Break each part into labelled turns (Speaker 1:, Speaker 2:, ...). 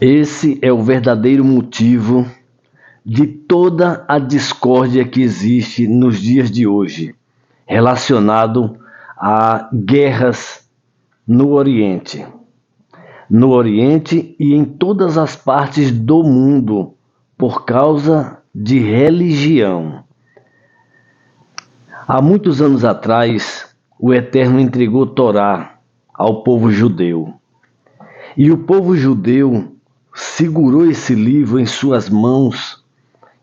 Speaker 1: Esse é o verdadeiro motivo de toda a discórdia que existe nos dias de hoje, relacionado a guerras no Oriente. No Oriente e em todas as partes do mundo, por causa de religião. Há muitos anos atrás, o Eterno entregou Torá ao povo judeu. E o povo judeu segurou esse livro em suas mãos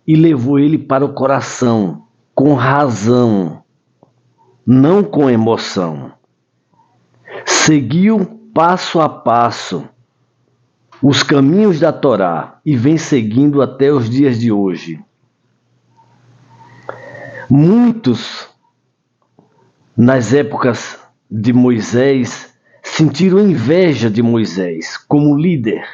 Speaker 1: e levou ele para o coração, com razão, não com emoção. Seguiu passo a passo os caminhos da Torá e vem seguindo até os dias de hoje. Muitos, nas épocas de Moisés, sentiram inveja de Moisés como líder.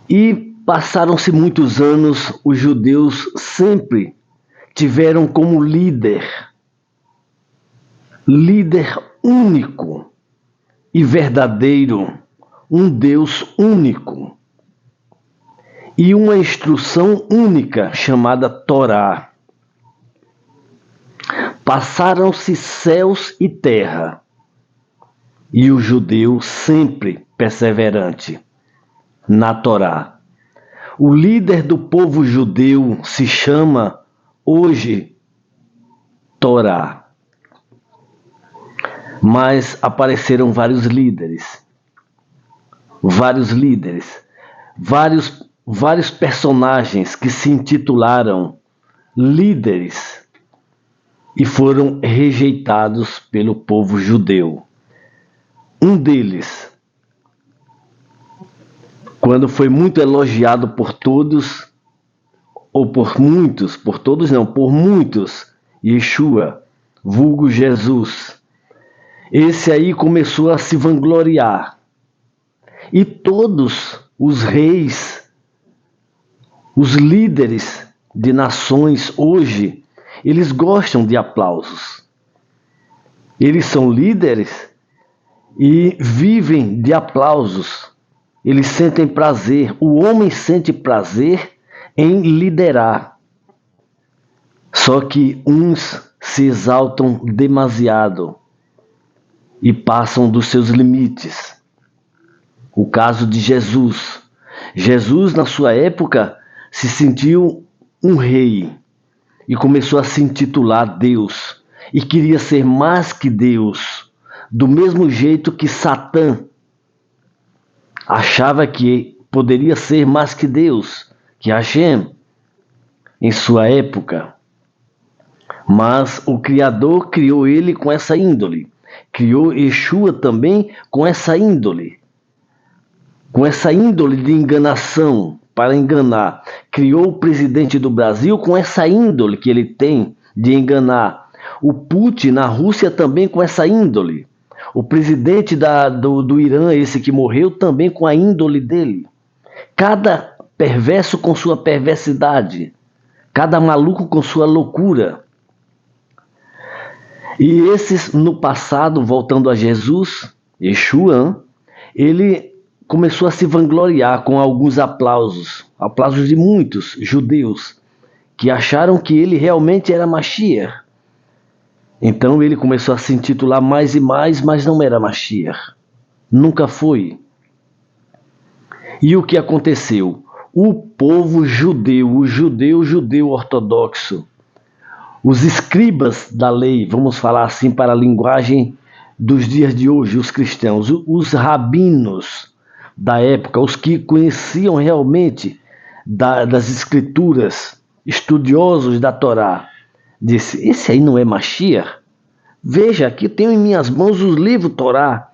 Speaker 1: E passaram-se muitos anos, os judeus sempre tiveram como líder único e verdadeiro, um Deus único e uma instrução única chamada Torá. Passaram-se céus e terra e o judeu sempre perseverante na Torá. O líder do povo judeu se chama hoje Torá. Mas apareceram vários personagens que se intitularam líderes e foram rejeitados pelo povo judeu. Um deles, quando foi muito elogiado por todos, ou por muitos, Yeshua, vulgo Jesus. Esse aí começou a se vangloriar. E todos os reis, os líderes de nações hoje, eles gostam de aplausos. Eles são líderes e vivem de aplausos. Eles sentem prazer. O homem sente prazer em liderar. Só que uns se exaltam demasiado e passam dos seus limites. O caso de Jesus. Jesus, na sua época, se sentiu um rei e começou a se intitular Deus. E queria ser mais que Deus, do mesmo jeito que Satã achava que poderia ser mais que Deus, que Hashem, em sua época. Mas o Criador criou ele com essa índole. Criou Yeshua também com essa índole. Com essa índole de enganação, para enganar. Criou o presidente do Brasil com essa índole que ele tem de enganar. O Putin na Rússia também com essa índole. O presidente do Irã, esse que morreu, também com a índole dele. Cada perverso com sua perversidade. Cada maluco com sua loucura. E esses, no passado, voltando a Jesus, Yeshua, ele começou a se vangloriar com alguns aplausos de muitos judeus, que acharam que ele realmente era Mashiach. Então ele começou a se intitular mais e mais, mas não era Mashiach. Nunca foi. E o que aconteceu? O povo judeu, o judeu ortodoxo, os escribas da lei, vamos falar assim para a linguagem dos dias de hoje, os cristãos, os rabinos da época, os que conheciam realmente das escrituras, estudiosos da Torá, disse, esse aí não é Mashiach? Veja, aqui tenho em minhas mãos os livros Torá,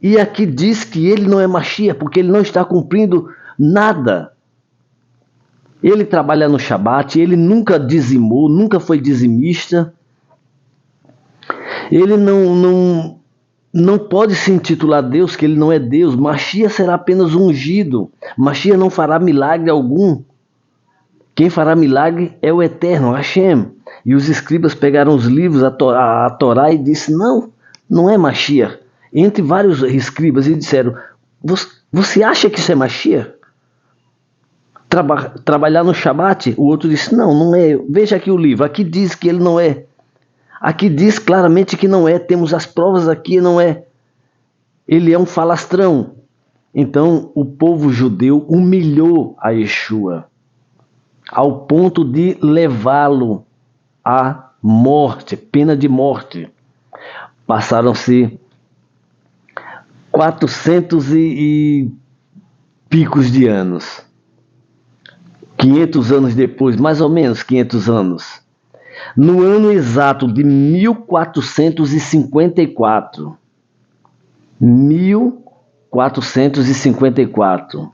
Speaker 1: e aqui diz que ele não é Mashiach, porque ele não está cumprindo nada. Ele trabalha no Shabat, ele nunca dizimou, nunca foi dizimista. Ele não pode se intitular Deus, que ele não é Deus. Mashiach será apenas ungido. Mashiach não fará milagre algum. Quem fará milagre é o Eterno, Hashem. E os escribas pegaram os livros, a Torá, e disse, não é Mashiach. Entre vários escribas, e disseram, Você acha que isso é Mashiach? Trabalhar no Shabat? O outro disse, não, não é. Veja aqui o livro, aqui diz que ele não é. Aqui diz claramente que não é, temos as provas aqui, não é. Ele é um falastrão. Então o povo judeu humilhou a Yeshua ao ponto de levá-lo à morte, pena de morte. Passaram-se 400 e picos de anos. 500 anos depois, mais ou menos 500 anos. No ano exato de 1454. 1454.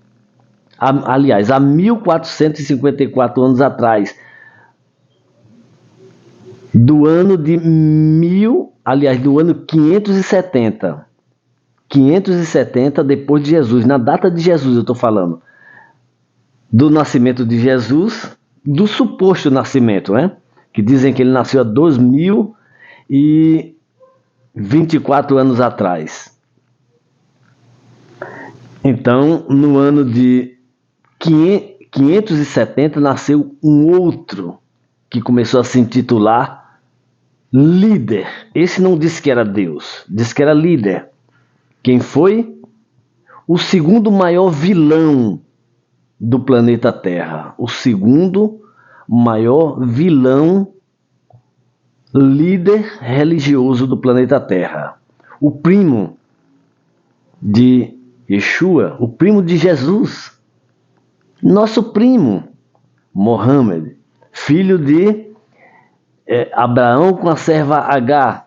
Speaker 1: Aliás, há 1454 anos atrás. Do ano 570. 570 depois de Jesus, na data de Jesus eu estou falando. Do nascimento de Jesus, do suposto nascimento, né? Que dizem que ele nasceu há 2024 anos atrás. Então, no ano de 570 nasceu um outro que começou a se intitular líder. Esse não disse que era Deus, disse que era líder. Quem foi? O segundo maior vilão do planeta Terra. O segundo maior vilão, líder religioso do planeta Terra. O primo de Yeshua, o primo de Jesus. Nosso primo, Mohammed, filho de Abraão com a serva Agar,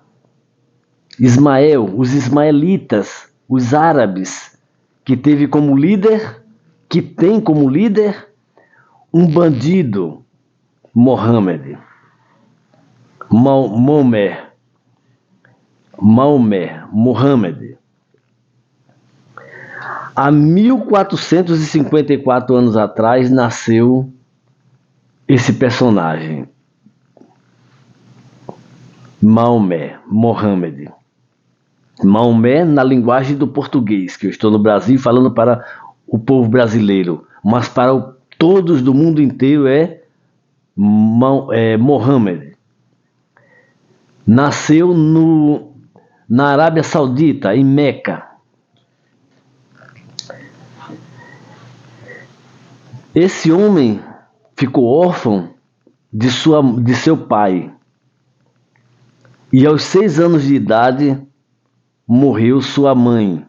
Speaker 1: Ismael, os ismaelitas, os árabes, que teve como líder, que tem como líder um bandido, Mohammed, Mohammed. Há 1454 anos atrás nasceu esse personagem, Mohammed. Maomé na linguagem do português, que eu estou no Brasil falando para o povo brasileiro, mas para todos do mundo inteiro é Mohammed. Nasceu na Arábia Saudita, em Meca. Esse homem ficou órfão de seu pai. E aos 6 anos de idade morreu sua mãe.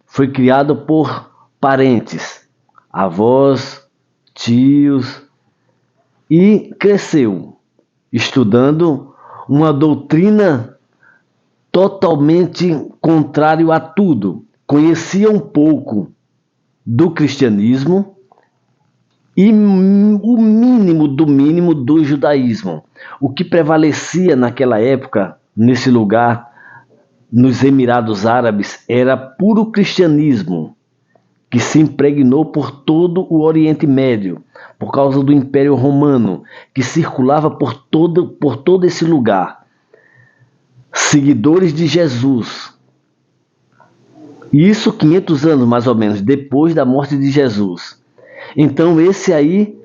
Speaker 1: Foi criado por parentes, avós, tios, e cresceu estudando uma doutrina totalmente contrária a tudo. Conhecia um pouco do cristianismo e o mínimo do judaísmo. O que prevalecia naquela época, nesse lugar, nos Emirados Árabes, era puro cristianismo, que se impregnou por todo o Oriente Médio, por causa do Império Romano, que circulava por todo esse lugar. Seguidores de Jesus. Isso 500 anos, mais ou menos, depois da morte de Jesus. Então esse aí,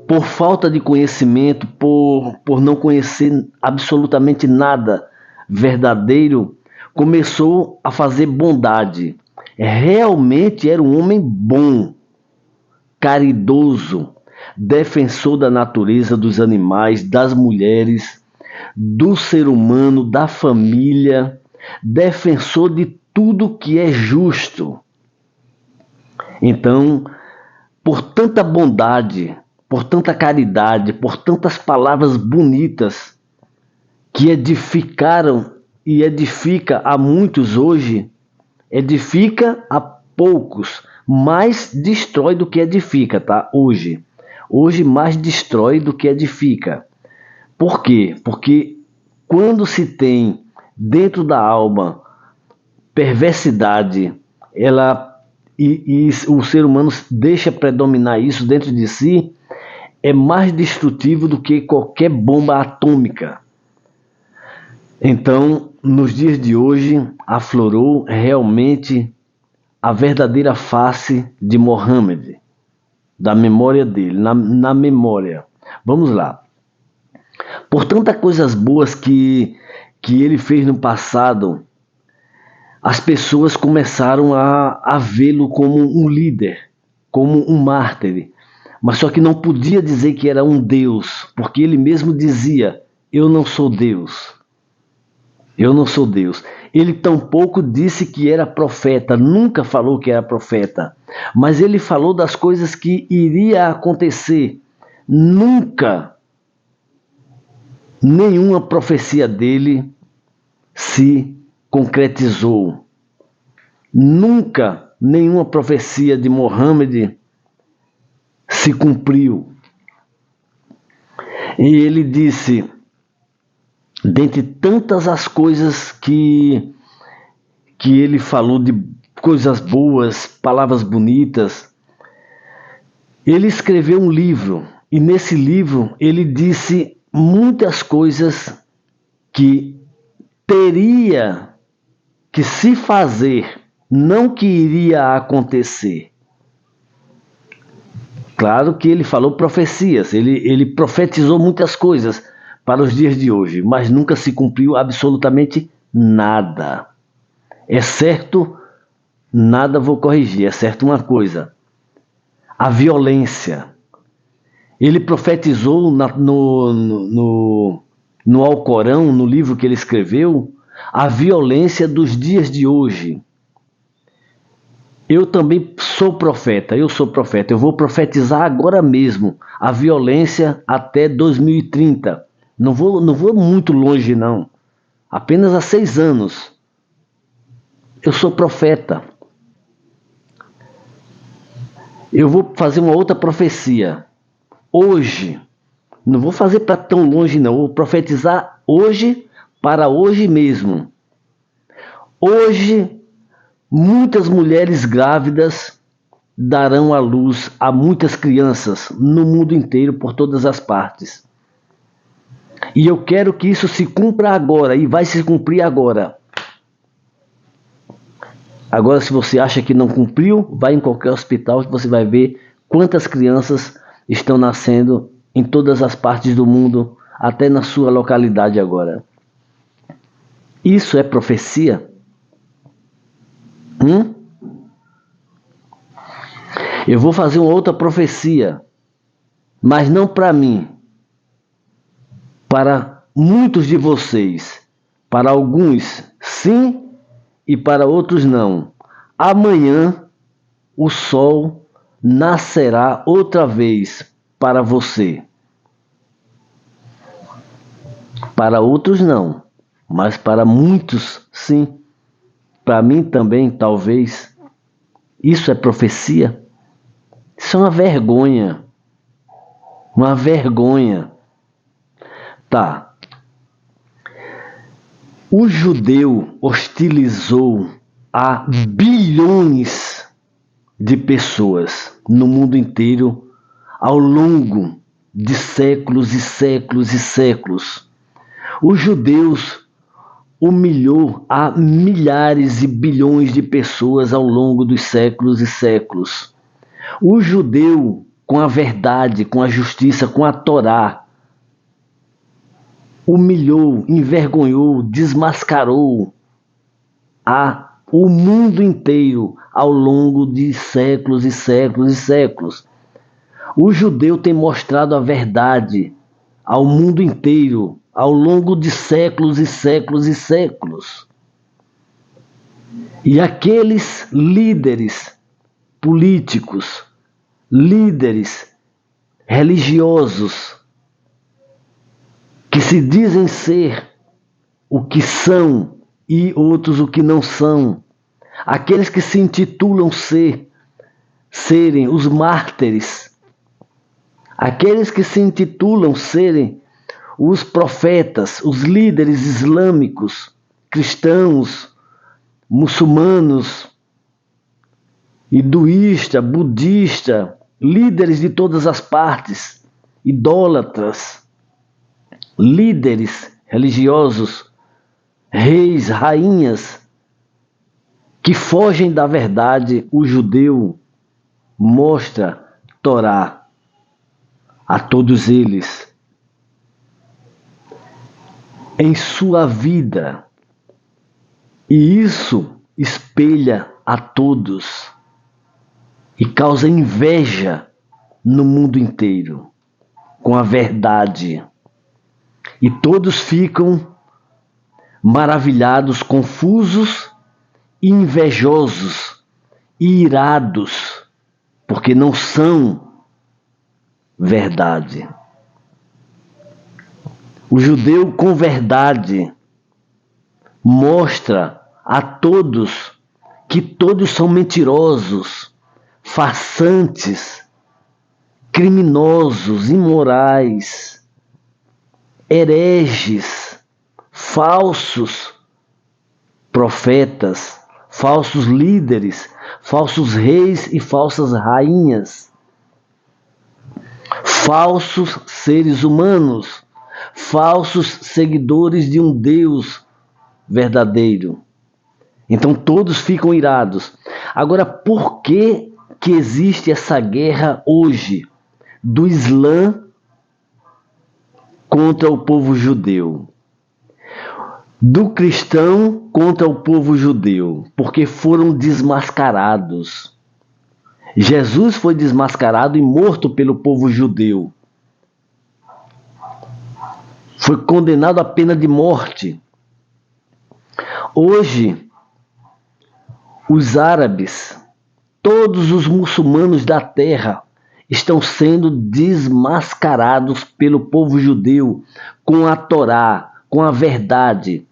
Speaker 1: por falta de conhecimento, por não conhecer absolutamente nada verdadeiro, começou a fazer bondade. Realmente era um homem bom, caridoso, defensor da natureza, dos animais, das mulheres, do ser humano, da família, defensor de tudo que é justo. Então, por tanta bondade, por tanta caridade, por tantas palavras bonitas que edificaram e edifica a muitos hoje, edifica a poucos, mais destrói do que edifica, tá? Hoje mais destrói do que edifica. Por quê? Porque quando se tem dentro da alma perversidade, e o ser humano deixa predominar isso dentro de si, é mais destrutivo do que qualquer bomba atômica. Então, nos dias de hoje, aflorou realmente a verdadeira face de Mohammed, da memória dele, na memória. Vamos lá. Por tantas coisas boas que ele fez no passado, as pessoas começaram a vê-lo como um líder, como um mártir. Mas só que não podia dizer que era um Deus, porque ele mesmo dizia: eu não sou Deus. Eu não sou Deus. Ele tampouco disse que era profeta, nunca falou que era profeta. Mas ele falou das coisas que iria acontecer. Nunca nenhuma profecia dele se concretizou. Nunca nenhuma profecia de Mohammed se cumpriu. E ele disse, dentre tantas as coisas que ele falou, de coisas boas, palavras bonitas, ele escreveu um livro, e nesse livro ele disse muitas coisas que teria que se fazer, não que iria acontecer. Claro que ele falou profecias, ele profetizou muitas coisas para os dias de hoje, mas nunca se cumpriu absolutamente nada. Exceto, nada vou corrigir, exceto uma coisa: a violência. Ele profetizou no Alcorão, no livro que ele escreveu, a violência dos dias de hoje. Eu também sou profeta, eu vou profetizar agora mesmo a violência até 2030. Não vou muito longe não, apenas há 6 anos. Eu sou profeta. Eu vou fazer uma outra profecia. Hoje, não vou fazer para tão longe não, vou profetizar hoje para hoje mesmo. Hoje, muitas mulheres grávidas darão à luz a muitas crianças no mundo inteiro, por todas as partes. E eu quero que isso se cumpra agora, e vai se cumprir agora. Agora, se você acha que não cumpriu, vai em qualquer hospital que você vai ver quantas crianças estão nascendo em todas as partes do mundo, até na sua localidade agora. Isso é profecia? Eu vou fazer uma outra profecia, mas não para mim, para muitos de vocês. Para alguns, sim, e para outros não. Amanhã o sol nascerá outra vez para você. Para outros não, mas para muitos sim. Para mim também, talvez. Isso é profecia? Isso é uma vergonha. Uma vergonha. Tá. O judeu hostilizou a bilhões de pessoas no mundo inteiro ao longo de séculos e séculos e séculos. Os judeus humilhou a milhares e bilhões de pessoas ao longo dos séculos e séculos. O judeu, com a verdade, com a justiça, com a Torá, humilhou, envergonhou, desmascarou o mundo inteiro ao longo de séculos e séculos e séculos. O judeu tem mostrado a verdade ao mundo inteiro ao longo de séculos e séculos e séculos. E aqueles líderes políticos, líderes religiosos, que se dizem ser o que são e outros o que não são, aqueles que se intitulam serem os mártires, aqueles que se intitulam serem os profetas, os líderes islâmicos, cristãos, muçulmanos, hinduísta, budista, líderes de todas as partes, idólatras, líderes religiosos, reis, rainhas, que fogem da verdade, o judeu mostra Torá a todos eles em sua vida, e isso espelha a todos e causa inveja no mundo inteiro com a verdade. E todos ficam maravilhados, confusos, invejosos e irados, porque não são verdade. O judeu com verdade mostra a todos que todos são mentirosos, farsantes, criminosos, imorais, hereges, falsos profetas, falsos líderes, falsos reis e falsas rainhas, falsos seres humanos, falsos seguidores de um Deus verdadeiro. Então todos ficam irados. Agora, por que existe essa guerra hoje do Islã contra o povo judeu? Do cristão contra o povo judeu? Porque foram desmascarados. Jesus foi desmascarado e morto pelo povo judeu. Foi condenado à pena de morte. Hoje, os árabes, todos os muçulmanos da terra estão sendo desmascarados pelo povo judeu com a Torá, com a verdade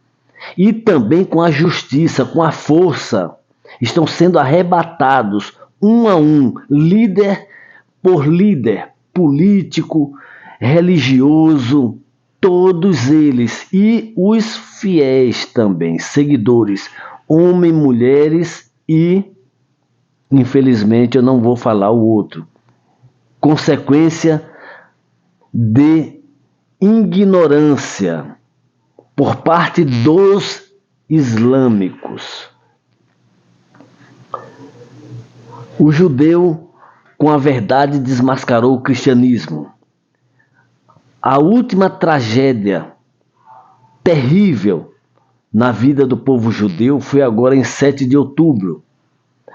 Speaker 1: e também com a justiça, com a força. Estão sendo arrebatados um a um, líder por líder, político, religioso, todos eles, e os fiéis também, seguidores, homens, mulheres e, infelizmente, eu não vou falar o outro, consequência de ignorância por parte dos islâmicos. O judeu, com a verdade, desmascarou o cristianismo. A última tragédia terrível na vida do povo judeu foi agora em 7 de outubro,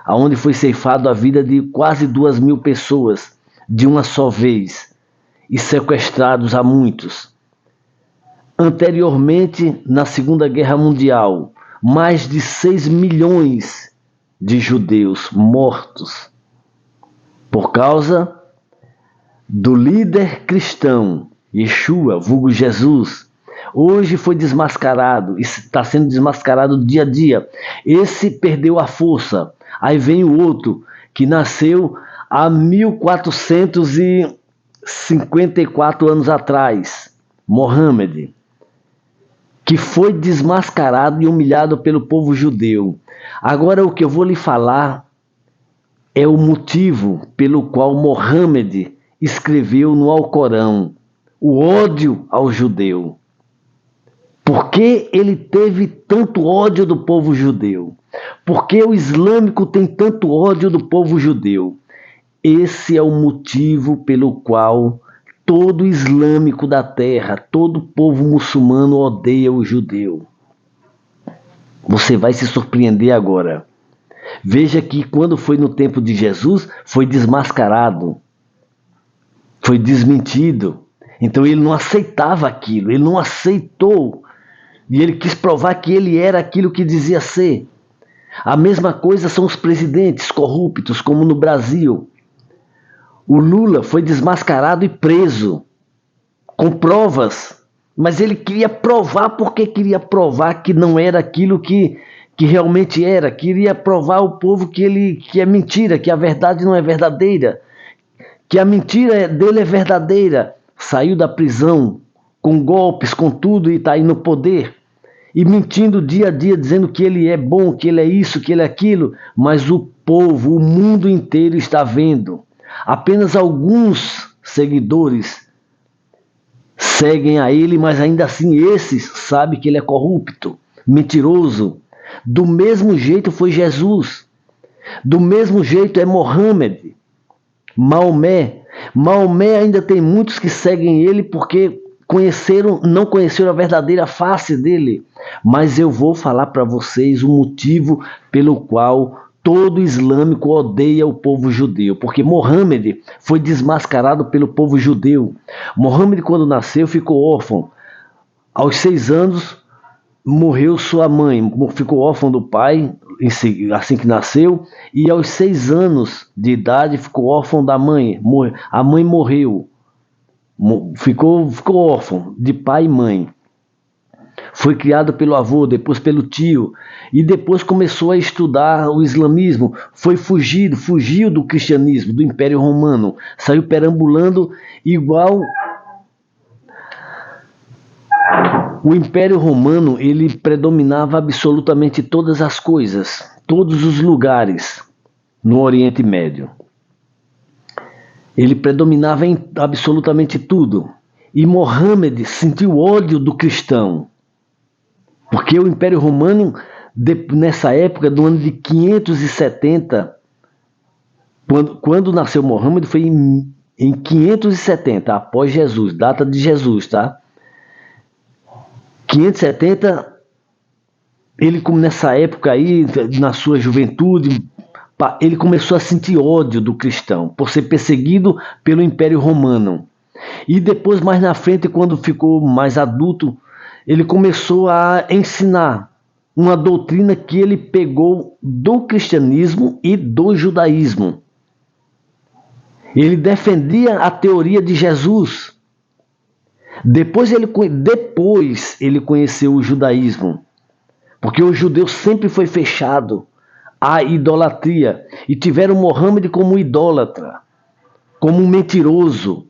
Speaker 1: onde foi ceifado a vida de quase 2.000 pessoas de uma só vez e sequestrados a muitos. Anteriormente, na Segunda Guerra Mundial, mais de 6 milhões de judeus mortos por causa do líder cristão, Yeshua, vulgo Jesus. Hoje foi desmascarado, está sendo desmascarado dia a dia. Esse perdeu a força. Aí vem o outro, que nasceu há 1454 anos atrás, Mohammed, que foi desmascarado e humilhado pelo povo judeu. Agora o que eu vou lhe falar é o motivo pelo qual Mohammed escreveu no Alcorão o ódio ao judeu. Por que ele teve tanto ódio do povo judeu? Por que o islâmico tem tanto ódio do povo judeu? Esse é o motivo pelo qual todo islâmico da terra, todo povo muçulmano odeia o judeu. Você vai se surpreender agora. Veja que quando foi no tempo de Jesus, foi desmascarado, foi desmentido. Então ele não aceitava aquilo, ele não aceitou. E ele quis provar que ele era aquilo que dizia ser. A mesma coisa são os presidentes corruptos, como no Brasil. O Lula foi desmascarado e preso, com provas. Mas ele queria provar porque queria provar que não era aquilo que realmente era. Queria provar ao povo que é mentira, que a verdade não é verdadeira. Que a mentira dele é verdadeira. Saiu da prisão com golpes, com tudo, e está aí no poder. E mentindo dia a dia, dizendo que ele é bom, que ele é isso, que ele é aquilo. Mas o povo, o mundo inteiro está vendo. Apenas alguns seguidores seguem a ele, mas ainda assim esses sabem que ele é corrupto, mentiroso, Do mesmo jeito foi Jesus. Do mesmo jeito é Mohammed, Maomé. Maomé ainda tem muitos que seguem ele porque não conheceram a verdadeira face dele. Mas eu vou falar para vocês o motivo pelo qual todo islâmico odeia o povo judeu. Porque Mohammed foi desmascarado pelo povo judeu. Mohammed, quando nasceu, ficou órfão. Aos 6 anos, morreu sua mãe, ficou órfão do pai assim que nasceu, e aos 6 anos de idade ficou órfão da mãe. A mãe morreu, ficou órfão de pai e mãe. Foi criado pelo avô, depois pelo tio, e depois começou a estudar o islamismo. Fugiu do cristianismo, do Império Romano, saiu perambulando igual. O Império Romano, ele predominava absolutamente todas as coisas, todos os lugares no Oriente Médio. Ele predominava em absolutamente tudo. E Mohammed sentiu ódio do cristão. Porque o Império Romano, nessa época, do ano de 570, quando nasceu Mohammed, foi em 570, após Jesus, data de Jesus, tá? 570, ele, como nessa época aí, na sua juventude, ele começou a sentir ódio do cristão, por ser perseguido pelo Império Romano. E depois, mais na frente, quando ficou mais adulto, ele começou a ensinar uma doutrina que ele pegou do cristianismo e do judaísmo. Ele defendia a teoria de Jesus. Depois ele conheceu o judaísmo, porque o judeu sempre foi fechado à idolatria e tiveram Mohammed como idólatra, como um mentiroso.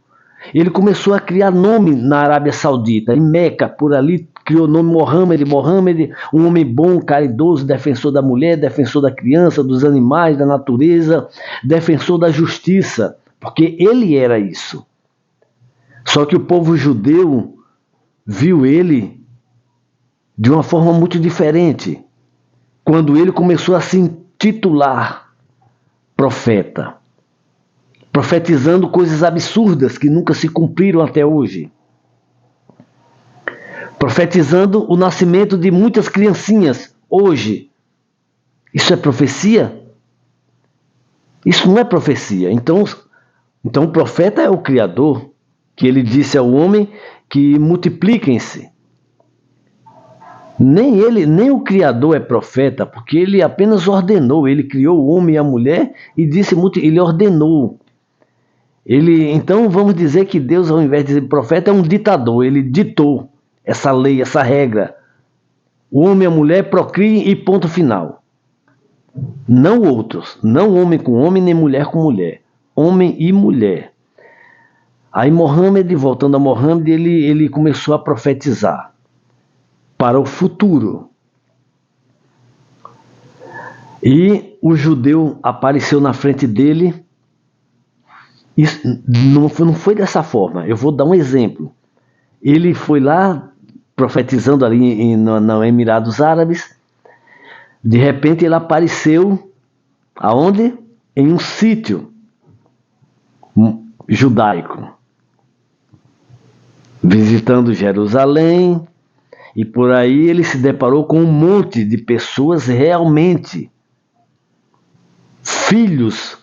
Speaker 1: Ele começou a criar nome na Arábia Saudita, em Meca, por ali criou o nome Mohammed, um homem bom, caridoso, defensor da mulher, defensor da criança, dos animais, da natureza, defensor da justiça, porque ele era isso. Só que o povo judeu viu ele de uma forma muito diferente, quando ele começou a se intitular profeta, profetizando coisas absurdas que nunca se cumpriram até hoje, profetizando o nascimento de muitas criancinhas hoje. Isso é profecia? Isso não é profecia. Então o profeta é o Criador, que ele disse ao homem que multipliquem-se. Nem o Criador é profeta, porque ele apenas ordenou. Ele criou o homem e a mulher e disse, ele ordenou. Então vamos dizer que Deus, ao invés de dizer profeta, é um ditador. Ele ditou essa lei, essa regra. O homem e a mulher procriem e ponto final. Não outros. Não homem com homem, nem mulher com mulher. Homem e mulher. Aí Mohammed, voltando a Mohammed, ele começou a profetizar para o futuro. E o judeu apareceu na frente dele. Isso não foi dessa forma. Eu vou dar um exemplo. Ele foi lá profetizando ali no Emirados Árabes. De repente ele apareceu aonde? Em um sítio judaico, visitando Jerusalém, e por aí ele se deparou com um monte de pessoas realmente filhos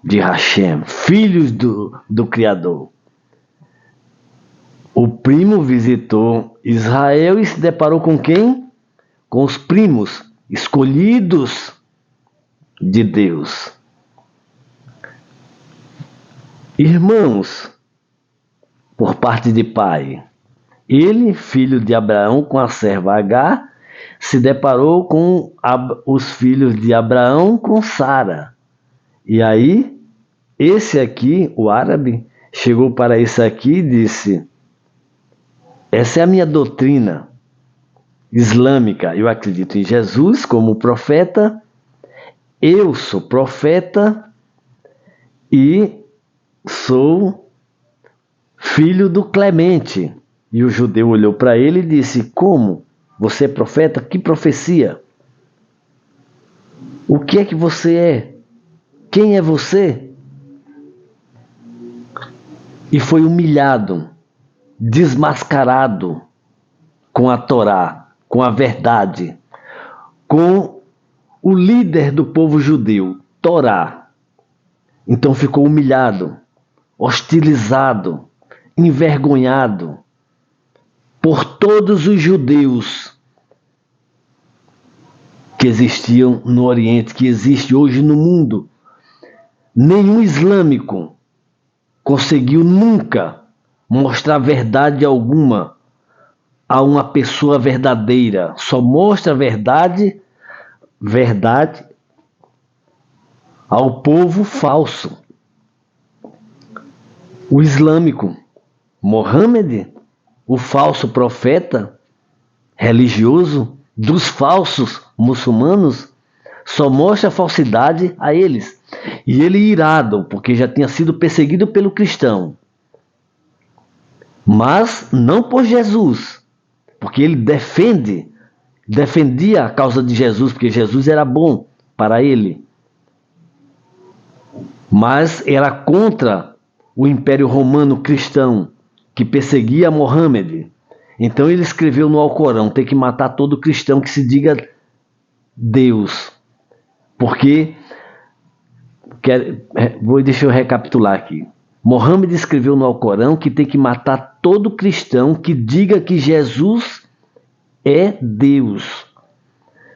Speaker 1: de Hashem, filhos do Criador. O primo visitou Israel e se deparou com quem? Com os primos escolhidos de Deus. Irmãos, por parte de pai. Ele, filho de Abraão, com a serva Agar, se deparou com os filhos de Abraão com Sara. E aí, esse aqui, o árabe, chegou para esse aqui e disse: essa é a minha doutrina islâmica. Eu acredito em Jesus como profeta, eu sou profeta e sou filho do Clemente. E o judeu olhou para ele e disse: como? Você é profeta? Que profecia? O que é que você é? Quem é você? E foi humilhado, desmascarado com a Torá, com a verdade, com o líder do povo judeu, Torá. Então ficou humilhado, hostilizado, envergonhado por todos os judeus que existiam no Oriente, que existe hoje no mundo. Nenhum islâmico conseguiu nunca mostrar verdade alguma a uma pessoa verdadeira. Só mostra verdade ao povo falso. O islâmico, Mohammed, o falso profeta religioso dos falsos muçulmanos, só mostra a falsidade a eles. E ele irado, porque já tinha sido perseguido pelo cristão. Mas não por Jesus, porque ele defendia a causa de Jesus, porque Jesus era bom para ele. Mas era contra o Império Romano cristão, que perseguia Mohammed. Então ele escreveu no Alcorão: tem que matar todo cristão que se diga Deus. Porque, deixa eu recapitular aqui. Mohammed escreveu no Alcorão que tem que matar todo cristão que diga que Jesus é Deus.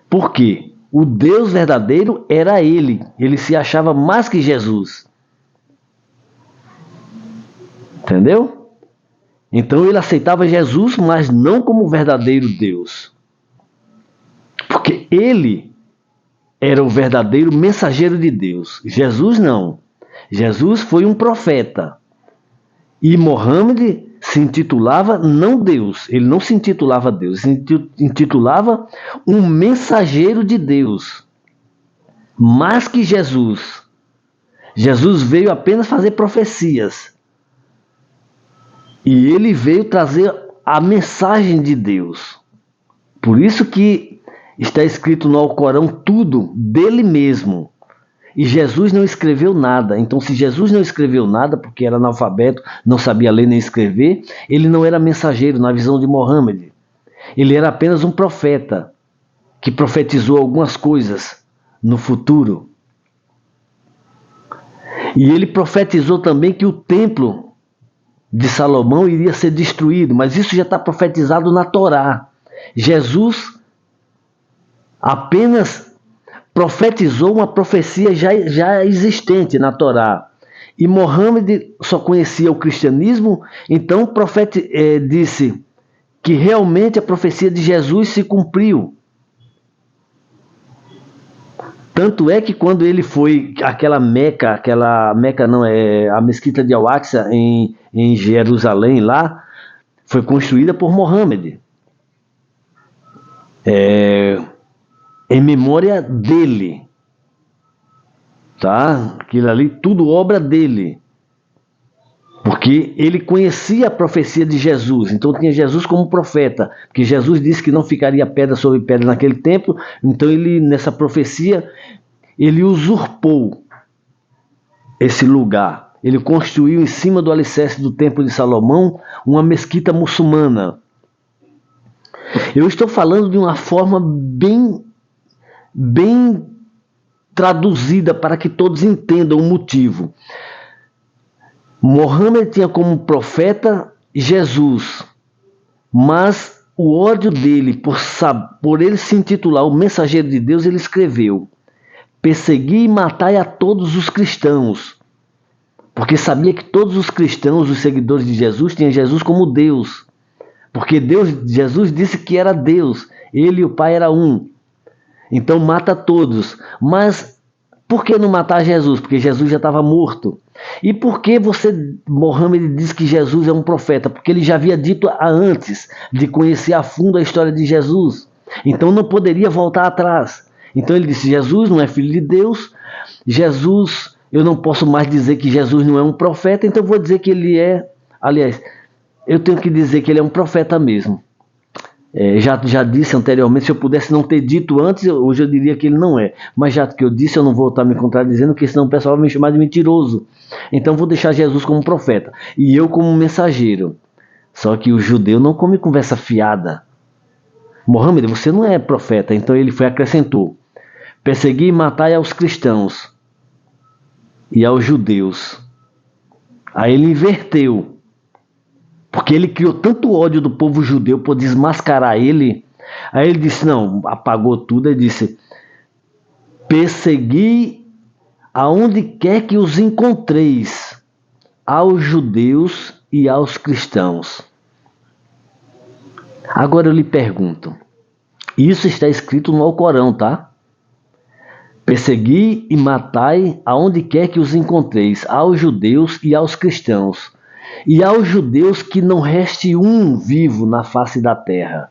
Speaker 1: Por quê? O Deus verdadeiro era ele. Ele se achava mais que Jesus. Entendeu? Então ele aceitava Jesus, mas não como verdadeiro Deus. Porque ele era o verdadeiro mensageiro de Deus. Jesus não. Jesus foi um profeta. E Mohammed se intitulava não Deus. Ele não se intitulava Deus. Ele se intitulava um mensageiro de Deus. Mais que Jesus. Jesus veio apenas fazer profecias. E ele veio trazer a mensagem de Deus. Por isso que está escrito no Alcorão tudo dele mesmo. E Jesus não escreveu nada. Então, se Jesus não escreveu nada, porque era analfabeto, não sabia ler nem escrever, ele não era mensageiro na visão de Mohammed. Ele era apenas um profeta que profetizou algumas coisas no futuro. E ele profetizou também que o templo de Salomão iria ser destruído, mas isso já está profetizado na Torá. Jesus apenas profetizou uma profecia já existente na Torá. E Mohammed só conhecia o cristianismo, então o profeta disse que realmente a profecia de Jesus se cumpriu. Tanto é que quando ele foi aquela Meca não, a mesquita de Al-Aqsa em Jerusalém lá, foi construída por Mohammed. Em memória dele. Tá? Aquilo ali, tudo obra dele. Porque ele conhecia a profecia de Jesus, então tinha Jesus como profeta, porque Jesus disse que não ficaria pedra sobre pedra naquele tempo, então ele, nessa profecia, ele usurpou esse lugar. Ele construiu em cima do alicerce do templo de Salomão uma mesquita muçulmana. Eu estou falando de uma forma bem traduzida para que todos entendam o motivo. Mohammed tinha como profeta Jesus, mas o ódio dele por ele se intitular o mensageiro de Deus, ele escreveu: persegui e matai a todos os cristãos, porque sabia que todos os cristãos, os seguidores de Jesus, tinham Jesus como Deus, porque Jesus disse que era Deus, ele e o Pai eram um. Então mata todos. Mas por que não matar Jesus? Porque Jesus já estava morto. E por que Mohammed diz que Jesus é um profeta? Porque ele já havia dito antes de conhecer a fundo a história de Jesus. Então não poderia voltar atrás. Então ele disse: Jesus não é filho de Deus. Jesus, eu não posso mais dizer que Jesus não é um profeta, então eu vou dizer que ele é. Aliás, eu tenho que dizer que ele é um profeta mesmo. Já disse anteriormente, se eu pudesse não ter dito antes, hoje eu diria que ele não é. Mas já que eu disse, eu não vou estar me contradizendo, porque senão o pessoal vai me chamar de mentiroso. Então vou deixar Jesus como profeta e eu como mensageiro. Só que o judeu não come conversa fiada. Mohammed, você não é profeta. Então ele acrescentou: persegui e matai aos cristãos e aos judeus. Aí ele inverteu. Porque ele criou tanto ódio do povo judeu por desmascarar ele. Aí ele disse, não, apagou tudo e disse: persegui aonde quer que os encontreis, aos judeus e aos cristãos. Agora eu lhe pergunto, isso está escrito no Alcorão, tá? Persegui e matai aonde quer que os encontreis, aos judeus e aos cristãos. E aos judeus que não reste um vivo na face da terra.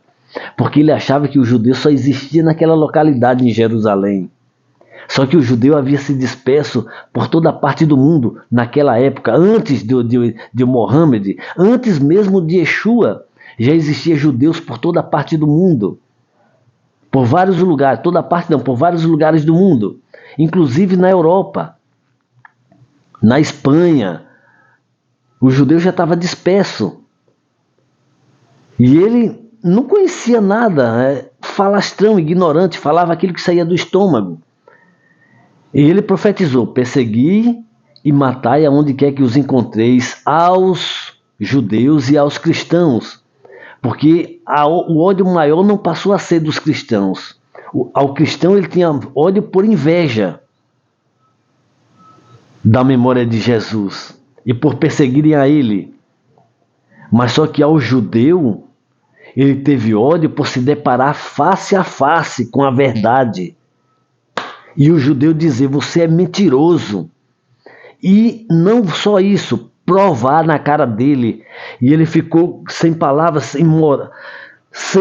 Speaker 1: Porque ele achava que o judeu só existia naquela localidade em Jerusalém. Só que o judeu havia se disperso por toda a parte do mundo naquela época, antes de Mohammed, antes mesmo de Yeshua, já existia judeus por toda a parte do mundo. Por vários lugares, toda a parte não, por vários lugares do mundo. Inclusive na Europa, na Espanha. O judeu já estava disperso. E ele não conhecia nada, falastrão, ignorante, falava aquilo que saía do estômago. E ele profetizou: persegui e matai aonde quer que os encontreis, aos judeus e aos cristãos. Porque o ódio maior não passou a ser dos cristãos. Ao cristão ele tinha ódio por inveja da memória de Jesus e por perseguirem a ele. Mas só que ao judeu ele teve ódio por se deparar face a face com a verdade. E o judeu dizer: você é mentiroso. E não só isso, provar na cara dele. E ele ficou sem palavras, sem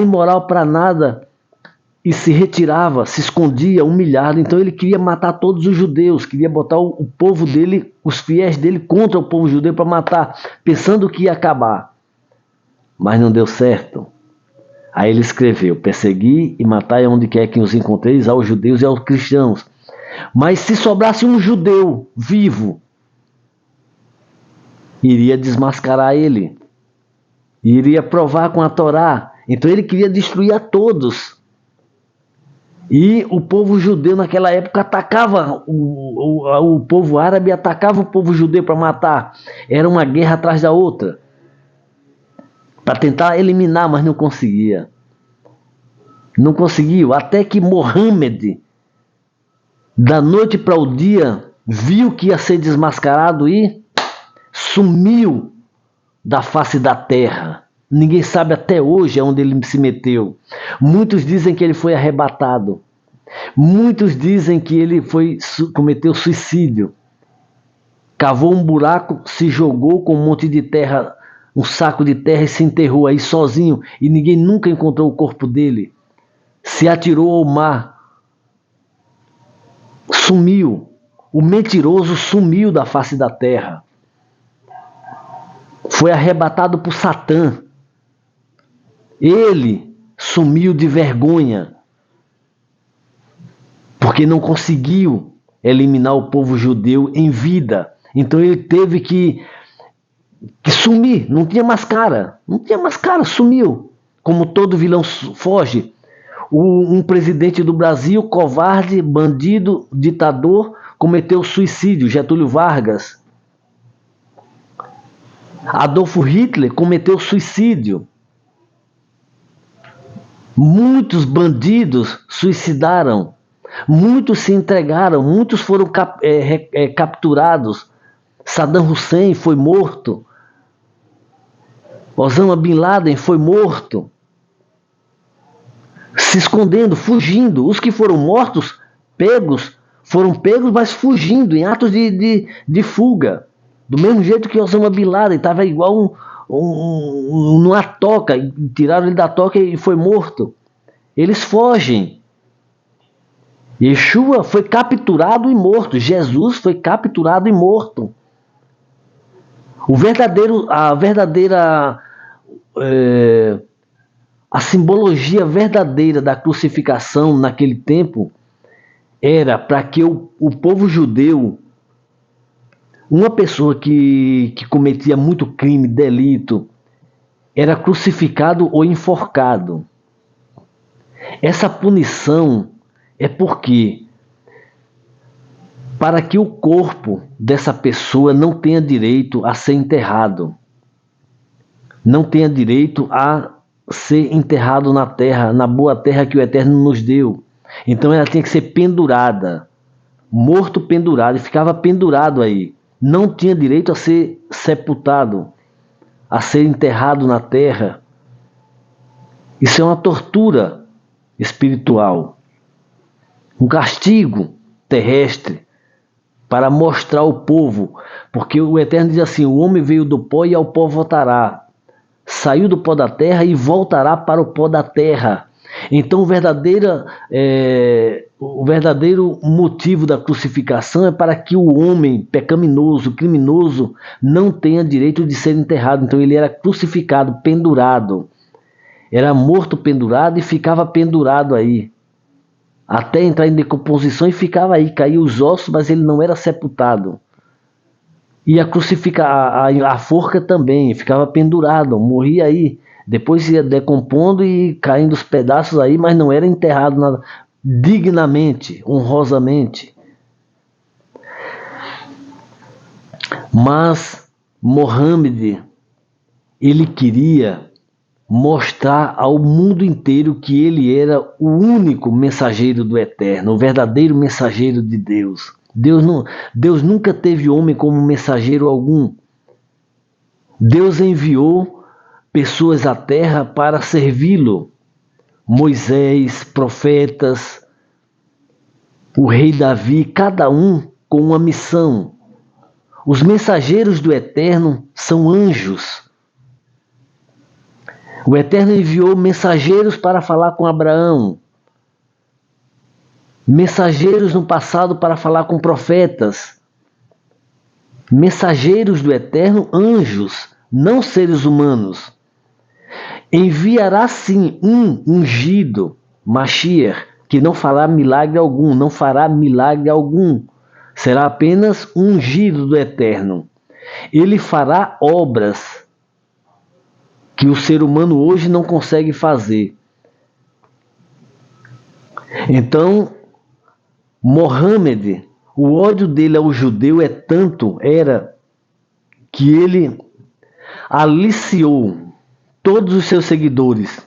Speaker 1: moral para nada. E se retirava, se escondia, humilhado. Então ele queria matar todos os judeus, queria botar o povo dele, os fiéis dele, contra o povo judeu para matar, pensando que ia acabar. Mas não deu certo. Aí ele escreveu: persegui e matai onde quer que os encontreis, aos judeus e aos cristãos. Mas se sobrasse um judeu vivo, iria desmascarar ele, iria provar com a Torá. Então ele queria destruir a todos. E o povo judeu naquela época atacava, o povo árabe atacava o povo judeu para matar. Era uma guerra atrás da outra, para tentar eliminar, mas não conseguia. Não conseguiu, até que Mohammed, da noite para o dia, viu que ia ser desmascarado e sumiu da face da terra. Ninguém sabe até hoje aonde ele se meteu. Muitos dizem que ele foi arrebatado. Muitos dizem que ele cometeu suicídio. Cavou um buraco, se jogou com um monte de terra, um saco de terra, e se enterrou aí sozinho. E ninguém nunca encontrou o corpo dele. Se atirou ao mar. Sumiu. O mentiroso sumiu da face da terra. Foi arrebatado por Satã. Ele sumiu de vergonha, porque não conseguiu eliminar o povo judeu em vida. Então ele teve que sumir, não tinha mais cara, sumiu. Como todo vilão foge. Um presidente do Brasil, covarde, bandido, ditador, cometeu suicídio, Getúlio Vargas. Adolfo Hitler cometeu suicídio. Muitos bandidos suicidaram, muitos se entregaram, muitos foram capturados. Saddam Hussein foi morto. Osama Bin Laden foi morto. Se escondendo, fugindo. Os que foram mortos, foram pegos, mas fugindo, em atos de fuga. Do mesmo jeito que Osama Bin Laden estava igual numa toca, tiraram ele da toca e foi morto. Eles fogem. Yeshua foi capturado e morto. Jesus foi capturado e morto. A verdadeira A simbologia verdadeira da crucificação naquele tempo era para que o povo judeu, uma pessoa que cometia muito crime, delito, era crucificado ou enforcado. Essa punição é porque, para que o corpo dessa pessoa não tenha direito a ser enterrado, não tenha direito a ser enterrado na terra, na boa terra que o Eterno nos deu. Então ela tinha que ser pendurada, morto pendurado, e ficava pendurado aí. Não tinha direito a ser sepultado, a ser enterrado na terra. Isso é uma tortura espiritual, um castigo terrestre para mostrar ao povo, porque o Eterno diz assim: o homem veio do pó e ao pó voltará. Saiu do pó da terra e voltará para o pó da terra. Então o verdadeiro motivo da crucificação é para que o homem pecaminoso, criminoso, não tenha direito de ser enterrado. Então ele era crucificado, pendurado. Era morto pendurado e ficava pendurado aí, até entrar em decomposição, e ficava aí, caía os ossos, mas ele não era sepultado. E a forca também, ficava pendurado, morria aí. Depois ia decompondo e caindo os pedaços aí, mas não era enterrado dignamente, honrosamente. Mas Mohammed, ele queria mostrar ao mundo inteiro que ele era o único mensageiro do Eterno, o verdadeiro mensageiro de Deus. Deus nunca teve homem como mensageiro algum. Deus enviou pessoas à terra para servi-lo. Moisés, profetas, o rei Davi, cada um com uma missão. Os mensageiros do Eterno são anjos. O Eterno enviou mensageiros para falar com Abraão, mensageiros no passado para falar com profetas, mensageiros do Eterno, anjos, não seres humanos. Enviará sim um ungido, Mashiach, que não fará milagre algum, não fará milagre algum. Será apenas ungido do Eterno. Ele fará obras que o ser humano hoje não consegue fazer. Então, Mohammed, o ódio dele ao judeu era que ele aliciou todos os seus seguidores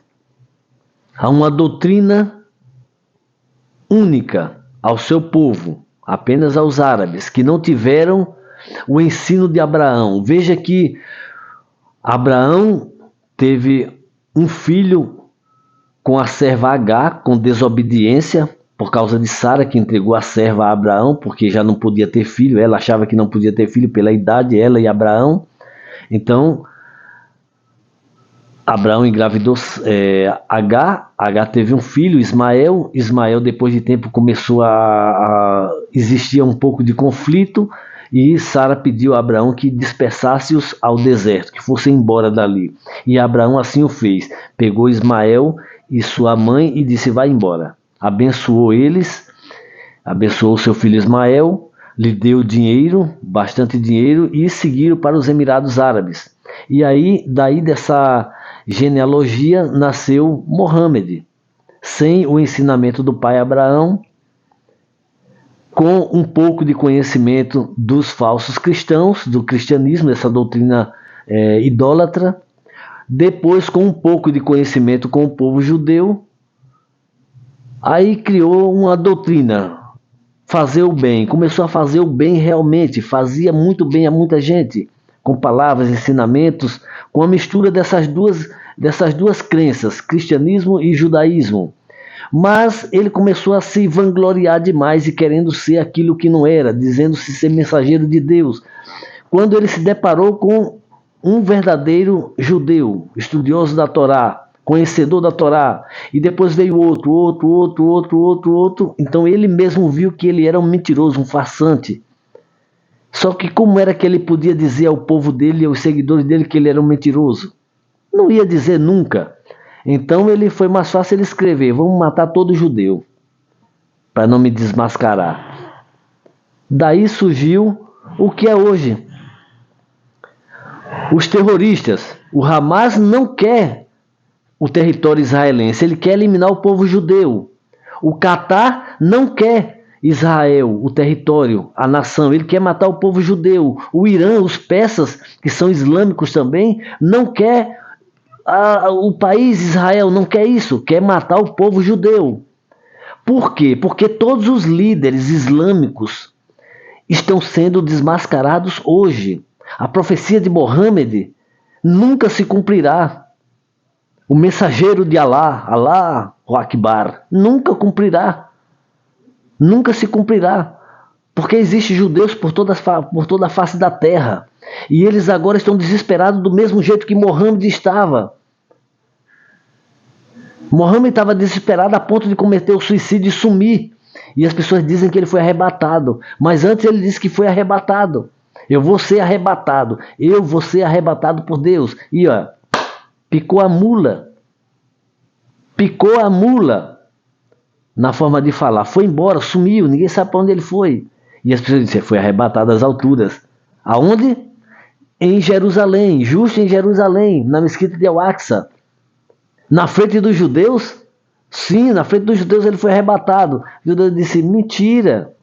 Speaker 1: a uma doutrina única ao seu povo, apenas aos árabes, que não tiveram o ensino de Abraão. Veja que Abraão teve um filho com a serva Agar, com desobediência, por causa de Sara, que entregou a serva a Abraão, porque já não podia ter filho. Ela achava que não podia ter filho pela idade, ela e Abraão. Então, Abraão engravidou Agar. Agar teve um filho, Ismael. Ismael, depois de tempo, começou a existir um pouco de conflito, e Sara pediu a Abraão que dispersasse-os ao deserto, que fossem embora dali. E Abraão assim o fez. Pegou Ismael e sua mãe e disse: vai embora. Abençoou eles, abençoou seu filho Ismael, lhe deu dinheiro, bastante dinheiro, e seguiram para os Emirados Árabes. E aí, daí dessa genealogia, nasceu Mohammed, sem o ensinamento do pai Abraão, com um pouco de conhecimento dos falsos cristãos, do cristianismo, dessa doutrina idólatra, depois com um pouco de conhecimento com o povo judeu, aí criou uma doutrina, fazer o bem, começou a fazer o bem realmente, fazia muito bem a muita gente, com palavras, ensinamentos, com a mistura dessas duas crenças, cristianismo e judaísmo. Mas ele começou a se vangloriar demais e querendo ser aquilo que não era, dizendo-se ser mensageiro de Deus. Quando ele se deparou com um verdadeiro judeu, estudioso da Torá, conhecedor da Torá, e depois veio outro, então ele mesmo viu que ele era um mentiroso, um farsante. Só que como era que ele podia dizer ao povo dele e aos seguidores dele que ele era um mentiroso? Não ia dizer nunca. Então ele foi mais fácil ele escrever: vamos matar todo judeu, para não me desmascarar. Daí surgiu o que é hoje. Os terroristas. O Hamas não quer o território israelense, ele quer eliminar o povo judeu. O Catar não quer Israel, o território, a nação, ele quer matar o povo judeu. O Irã, os persas, que são islâmicos também, não quer o país Israel, não quer isso, quer matar o povo judeu. Por quê? Porque todos os líderes islâmicos estão sendo desmascarados hoje. A profecia de Mohammed nunca se cumprirá. O mensageiro de Allah, Allah Akbar, nunca cumprirá. Nunca se cumprirá. Porque existem judeus por toda a face da terra. E eles agora estão desesperados do mesmo jeito que Mohammed estava. Mohammed estava desesperado a ponto de cometer o suicídio e sumir. E as pessoas dizem que ele foi arrebatado. Mas antes ele disse que foi arrebatado. Eu vou ser arrebatado. Eu vou ser arrebatado por Deus. E ó, picou a mula. Picou a mula. Na forma de falar. Foi embora, sumiu. Ninguém sabe para onde ele foi. E as pessoas dizem, foi arrebatado às alturas. Aonde? Em Jerusalém. Justo em Jerusalém. Na mesquita de Al-Aqsa. Na frente dos judeus? Sim, na frente dos judeus ele foi arrebatado. O judeu disse, mentira.